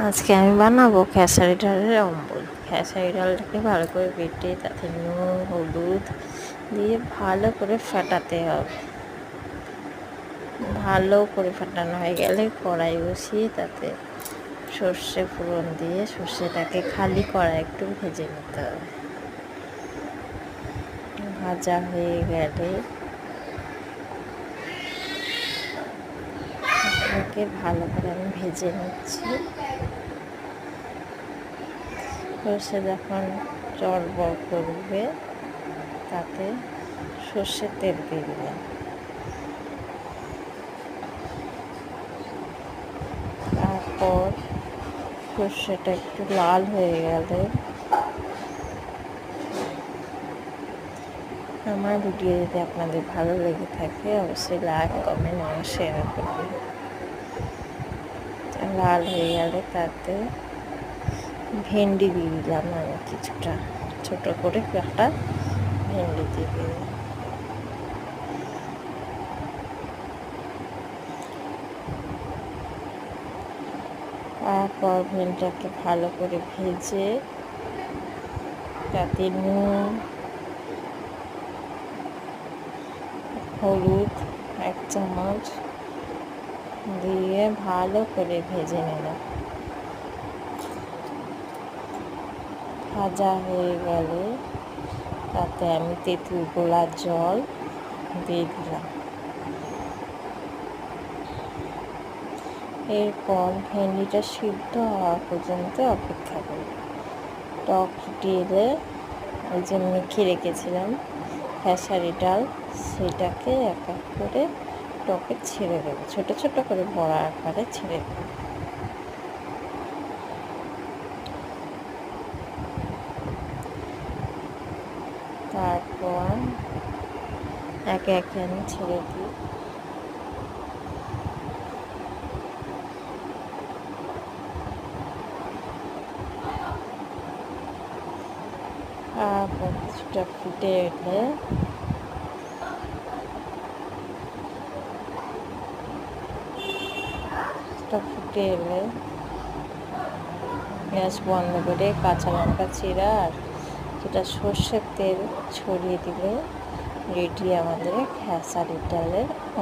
আজকে আমি বানাবো খেসারি ডালের অম্বল। খেসারি ডালটাকে ভালো করে বেটে তাতে নুন হলুদ দিয়ে ভালো করে ফাটাতে হবে। ভালো করে ফাটানো হয়ে গেলে কড়াই বসিয়ে তাতে সর্ষে ফোড়ন দিয়ে সর্ষেটাকে খালি কড়াই একটু ভেজে নিতে হবে। ভাজা হয়ে গেলে এটাকে ভালো করে আমি ভেজে নিচ্ছি। সর্ষে যখন চড়বড় করবে তাতে সর্ষের তেল দিয়ে দিলাম। তারপর সর্ষেটা একটু লাল হয়ে গেলে আমার ভিডিও যদি আপনাদের ভালো লেগে থাকে অবশ্যই লাইক কমেন্ট এবং শেয়ার করবেন। লাল হয়ে গেলে তাতে ভেন্ডি দিয়ে দিলাম, আমি কিছুটা ছোট করে কাটা ভেন্ডি দিয়ে দিলাম। তারপর ভেন্ডিটাকে ভালো করে ভেজে তাতে নুন হলুদ 1 চামচ দিয়ে ভালো করে ভেজে নিলাম। ভাজা হয়ে গেলে তাতে আমি তেঁতুল গোলার জল দিয়ে দিলাম। এরপর ভেন্ডিটা সিদ্ধ হওয়া পর্যন্ত অপেক্ষা করি। টক ফুটিয়ে এলে ওই যে মেখে রেখেছিলাম খেসারি ডাল, সেটাকে এক এক করে টকে ছেড়ে দেবো, ছোটো ছোটো করে বড়া আকারে ছেড়ে দেবো। তারপর একে একে আমি ছেড়ে দিই। তারপর কিছুটা ফুটে এলে গ্যাস বন্ধ করে কাঁচা লঙ্কা চিরা আর যেটা সর্ষের তেল ছড়িয়ে দিলে রেডি আমাদের খেসারি ডালের